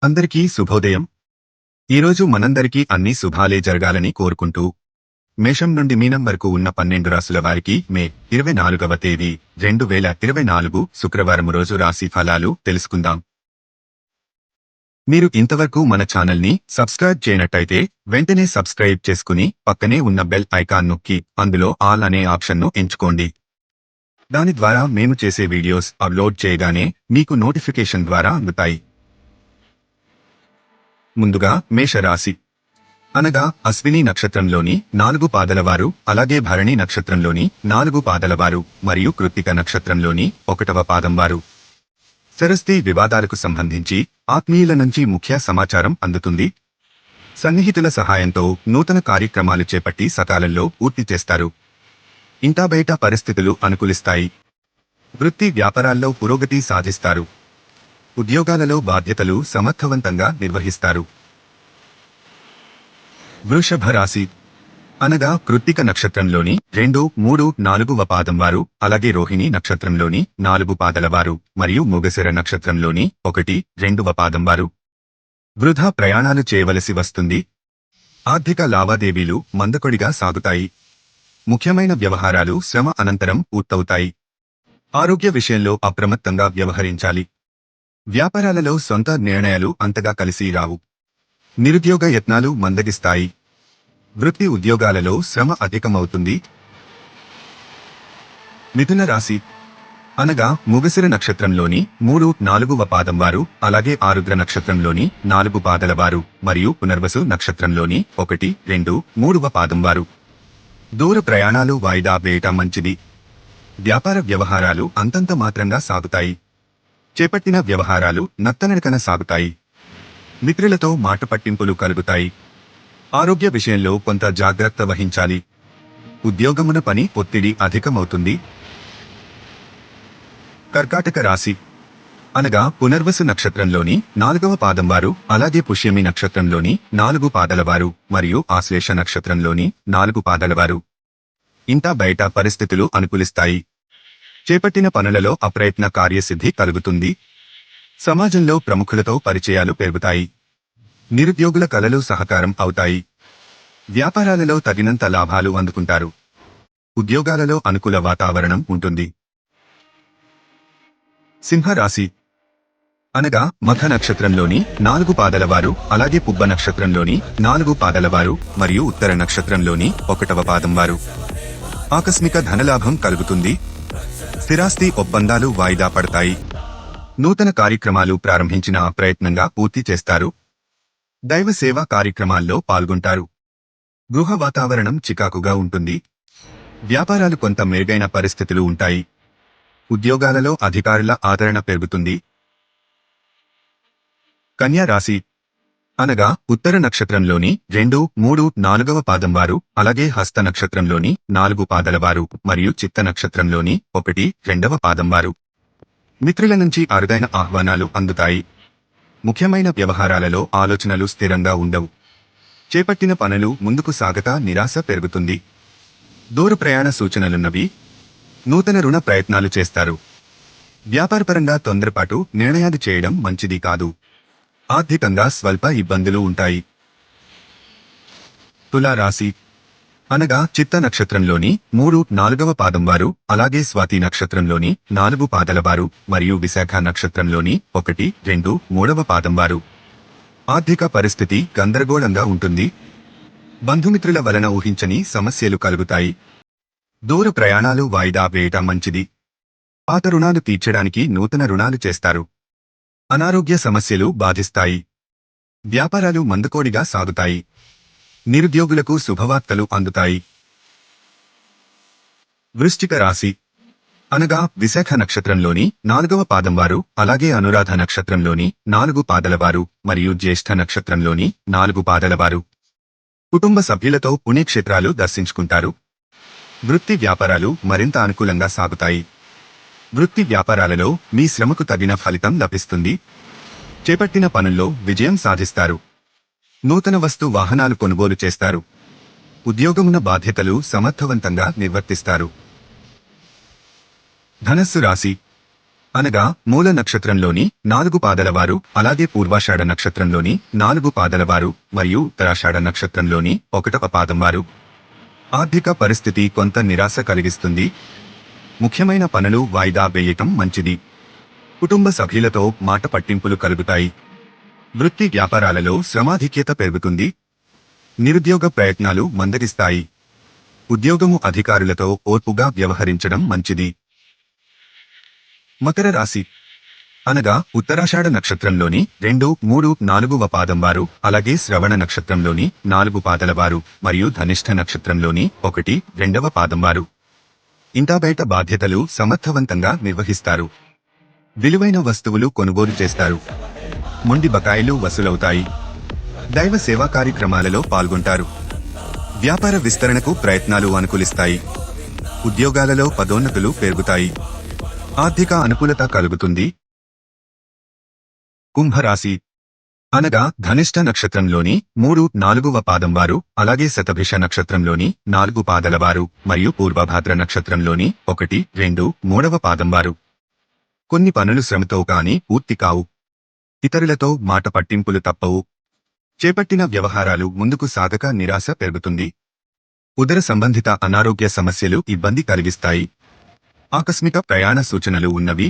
అందరికీ శుభోదయం. ఈరోజు మనందరికీ అన్ని శుభాలే జరగాలని కోరుకుంటూ మేషం నుండి మీనం వరకు ఉన్న 12 రాసుల వారికి మే 24వ తేదీ 2024 శుక్రవారం రోజు రాశి ఫలాలు తెలుసుకుందాం. మీరు ఇంతవరకు మన ఛానల్ని సబ్స్క్రైబ్ చేయనట్టయితే వెంటనే సబ్స్క్రైబ్ చేసుకుని పక్కనే ఉన్న బెల్ ఐకాన్ నొక్కి అందులో ఆల్ అనే ఆప్షన్ను ఎంచుకోండి. దాని ద్వారా మేము చేసే వీడియోస్ అప్లోడ్ చేయగానే మీకు నోటిఫికేషన్ ద్వారా అందుతాయి. ముందుగా మేషరాశి అనగా అశ్విని నక్షత్రంలోని 4 పాదలవారు, అలాగే భరణి నక్షత్రంలోని 4 పాదలవారు మరియు కృత్తిక నక్షత్రంలోని 1వ పాదం వారు. సరస్తి వివాదాలకు సంబంధించి ఆత్మీయుల నుంచి ముఖ్య సమాచారం అందుతుంది. సన్నిహితుల సహాయంతో నూతన కార్యక్రమాలు చేపట్టి సకాలంలో పూర్తి చేస్తారు. ఇంటా బయట పరిస్థితులు అనుకూలిస్తాయి. వృత్తి వ్యాపారాల్లో పురోగతి సాధిస్తారు. ఉద్యోగాలలో బాధ్యతలు సమర్థవంతంగా నిర్వహిస్తారు. వృషభ రాశి అనగా కృత్తిక నక్షత్రంలోని 2, 3, 4వ పాదం వారు, అలాగే రోహిణి నక్షత్రంలోని 4 పాదల వారు మరియు మృగశిర నక్షత్రంలోని 1, 2వ పాదం వారు. వృధా ప్రయాణాలు చేయవలసి వస్తుంది. ఆర్థిక లావాదేవీలు మందకొడిగా సాగుతాయి. ముఖ్యమైన వ్యవహారాలు శ్రమ అనంతరం పూర్తవుతాయి. ఆరోగ్య విషయంలో అప్రమత్తంగా వ్యవహరించాలి. వ్యాపారాలలో సొంత నిర్ణయాలు అంతగా కలిసి రావు. నిరుద్యోగ యత్నాలు మందగిస్తాయి. వృత్తి ఉద్యోగాలలో శ్రమ అధికమవుతుంది. మిథున రాశి అనగా మృగశిర నక్షత్రంలోని 3, 4వ పాదం వారు, అలాగే ఆరుద్ర నక్షత్రంలోని 4 పాదల వారు మరియు పునర్వసు నక్షత్రంలోని 1, 2, 3వ పాదం వారు. దూర ప్రయాణాలు వాయిదా వేయటం మంచిది. వ్యాపార వ్యవహారాలు అంతంత మాత్రంగా సాగుతాయి. చేపట్టిన వ్యవహారాలు నత్తనడకన సాగుతాయి. మిత్రులతో మాట పట్టింపులు కలుగుతాయి. ఆరోగ్య విషయంలో కొంత జాగ్రత్త వహించాలి. ఉద్యోగమున పని ఒత్తిడి అధికమవుతుంది. కర్కాటక రాశి అనగా పునర్వసు నక్షత్రంలోని 4వ పాదం వారు, అలాగే పుష్యమి నక్షత్రంలోని 4 పాదల వారు మరియు ఆశ్లేష నక్షత్రంలోని 4 పాదల వారు. ఇంటా బయట పరిస్థితులు అనుకూలిస్తాయి. చేపట్టిన పనులలో అప్రయత్న కార్యసిద్ధి కలుగుతుంది. సమాజంలో ప్రముఖులతో పరిచయాలు పెరుగుతాయి. నిరుద్యోగుల కలలు సహకారం అవుతాయి. వ్యాపారాలలో తగినంత లాభాలు అందుకుంటారు. ఉద్యోగాలలో అనుకూల వాతావరణం ఉంటుంది. సింహరాశి అనగా మఖ నక్షత్రంలోని 4 పాదల వారు, అలాగే పుబ్బ నక్షత్రంలోని 4 పాదల వారు మరియు ఉత్తర నక్షత్రంలోని 1వ పాదం వారు. ఆకస్మిక ధనలాభం కలుగుతుంది. స్థిరాస్తి ఒప్పందాలు వాయిదా పడతాయి. నూతన కార్యక్రమాలు ప్రారంభించిన ప్రయత్నంగా పూర్తి చేస్తారు. దైవ సేవా కార్యక్రమాల్లో పాల్గొంటారు. గృహ వాతావరణం చికాకుగా ఉంటుంది. వ్యాపారాలు కొంత మెరుగైన పరిస్థితులు ఉంటాయి. ఉద్యోగాలలో అధికారుల ఆదరణ పెరుగుతుంది. కన్యా రాశి అనగా ఉత్తర నక్షత్రంలోని 2, 3, 4వ పాదం వారు, అలాగే హస్త నక్షత్రంలోని 4 పాదల వారు మరియు చిత్త నక్షత్రంలోని 1, 2వ పాదం వారు. మిత్రుల నుంచి అరుదైన ఆహ్వానాలు అందుతాయి. ముఖ్యమైన వ్యవహారాలలో ఆలోచనలు స్థిరంగా ఉండవు. చేపట్టిన పనులు ముందుకు సాగక నిరాశ పెరుగుతుంది. దూర ప్రయాణ సూచనలున్నవి. నూతన రుణ ప్రయత్నాలు చేస్తారు. వ్యాపారపరంగా తొందరపాటు నిర్ణయాలు చేయడం మంచిది కాదు. ఆర్థికంగా స్వల్ప ఇబ్బందులు ఉంటాయి. తులారాశి అనగా చిత్త నక్షత్రంలోని 3, 4వ పాదం వారు, అలాగే స్వాతి నక్షత్రంలోని 4 పాదల వారు మరియు విశాఖ నక్షత్రంలోని 1, 2, 3వ పాదం వారు. ఆర్థిక పరిస్థితి గందరగోళంగా ఉంటుంది. బంధుమిత్రుల వలన ఊహించని సమస్యలు కలుగుతాయి. దూర ప్రయాణాలు వాయిదా వేయటం మంచిది. పాత రుణాలు తీర్చడానికి నూతన రుణాలు చేస్తారు. అనారోగ్య సమస్యలు బాధిస్తాయి. వ్యాపారాలు మందకోడిగా సాగుతాయి. నిరుద్యోగులకు శుభవార్తలు అందుతాయి. వృశ్చిక రాశి అనగా విశాఖ నక్షత్రంలోని 4వ పాదం వారు, అలాగే అనురాధ నక్షత్రంలోని 4 పాదల వారు మరియు జ్యేష్ఠ నక్షత్రంలోని 4 పాదల వారు. కుటుంబ సభ్యులతో పుణ్యక్షేత్రాలు దర్శించుకుంటారు. వృత్తి వ్యాపారాలు మరింత అనుకూలంగా సాగుతాయి. వృత్తి వ్యాపారాలలో మీ శ్రమకు తగిన ఫలితం లభిస్తుంది. చేపట్టిన పనుల్లో విజయం సాధిస్తారు. నూతన వస్తు వాహనాలు కొనుగోలు చేస్తారు. ఉద్యోగమున బాధ్యతలు సమర్థవంతంగా నిర్వర్తిస్తారు. ధనస్సు రాశి అనగా మూల నక్షత్రంలోని 4 పాదలవారు, అలాగే పూర్వాషాఢ నక్షత్రంలోని 4 పాదలవారు మరియు ఉత్తరాషాఢ నక్షత్రంలోని 1వ పాదం వారు. ఆర్థిక పరిస్థితి కొంత నిరాశ కలిగిస్తుంది. ముఖ్యమైన పనులు వాయిదా వేయటం మంచిది. కుటుంబ సభ్యులతో మాట పట్టింపులు కలుగుతాయి. వృత్తి వ్యాపారాలలో శ్రమాధిక్యత పెరుగుతుంది. నిరుద్యోగ ప్రయత్నాలు మందగిస్తాయి. ఉద్యోగము అధికారులతో ఓర్పుగా వ్యవహరించడం మంచిది. మకర రాశి అనగా ఉత్తరాషాఢ నక్షత్రంలోని 2, 3, 4వ పాదం వారు, అలాగే శ్రవణ నక్షత్రంలోని 4 పాదల వారు మరియు ధనిష్ఠ నక్షత్రంలోని 1, 2వ పాదం వారు. ఇంటా బయట బాధ్యతలు సమర్థవంతంగా నిర్వహిస్తారు. విలువైన వస్తువులు కొనుగోలు చేస్తారు. మొండి బకాయిలు వసూలవుతాయి. దైవ సేవా కార్యక్రమాలలో పాల్గొంటారు. వ్యాపార విస్తరణకు ప్రయత్నాలు అనుకూలిస్తాయి. ఉద్యోగాలలో పదోన్నతులు పెరుగుతాయి. ఆర్థిక అనుకూలత కలుగుతుంది. కుంభరాశి అనగా ధనిష్ఠ నక్షత్రంలోని 3, 4వ పాదం వారు, అలాగే శతభిష నక్షత్రంలోని 4 పాదల వారు మరియు పూర్వభాద్ర నక్షత్రంలోని 1, 2, 3వ పాదం వారు. కొన్ని పనులు శ్రమతో కాని పూర్తి కావు. ఇతరులతో మాట పట్టింపులు తప్పవు. చేపట్టిన వ్యవహారాలు ముందుకు సాగక నిరాశ పెరుగుతుంది. ఉదర సంబంధిత అనారోగ్య సమస్యలు ఇబ్బంది కలిగిస్తాయి. ఆకస్మిక ప్రయాణ సూచనలు ఉన్నవి.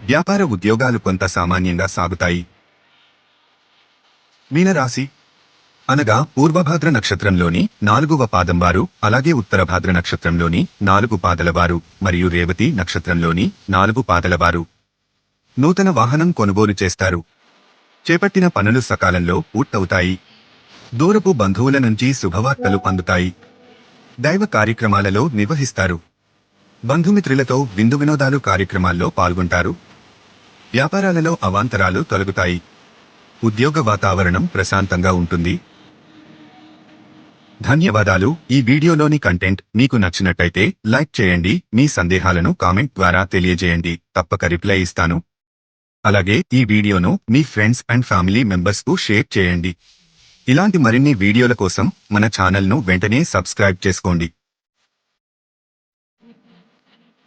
వ్యాపార ఉద్యోగాలు కొంత సామాన్యంగా సాగుతాయి. మీనరాశి అనగా పూర్వభాద్ర నక్షత్రంలోని 4వ పాదం వారు, అలాగే ఉత్తరభాద్ర నక్షత్రంలోని 4 పాదల వారు మరియు రేవతి నక్షత్రంలోని 4 పాదల వారు. నూతన వాహనం కొనుగోలు చేస్తారు. చేపట్టిన పనులు సకాలంలో పూర్తవుతాయి. దూరపు బంధువుల నుంచి శుభవార్తలు అందుతాయి. దైవ కార్యక్రమాలలో నిర్వహిస్తారు. బంధుమిత్రులతో విందు వినోదాలు కార్యక్రమాల్లో పాల్గొంటారు. వ్యాపారాలలో అవాంతరాలు తొలగుతాయి. ఉద్యోగ వాతావరణం ప్రశాంతంగా ఉంటుంది. ధన్యవాదాలు. ఈ వీడియోలోని కంటెంట్ మీకు నచ్చినట్టయితే లైక్ చేయండి. మీ సందేహాలను కామెంట్ ద్వారా తెలియజేయండి. తప్పక రిప్లై ఇస్తాను. అలాగే ఈ వీడియోను మీ ఫ్రెండ్స్ అండ్ ఫ్యామిలీ మెంబర్స్కు షేర్ చేయండి. ఇలాంటి మరిన్ని వీడియోల కోసం మన ఛానల్ను వెంటనే సబ్స్క్రైబ్ చేసుకోండి.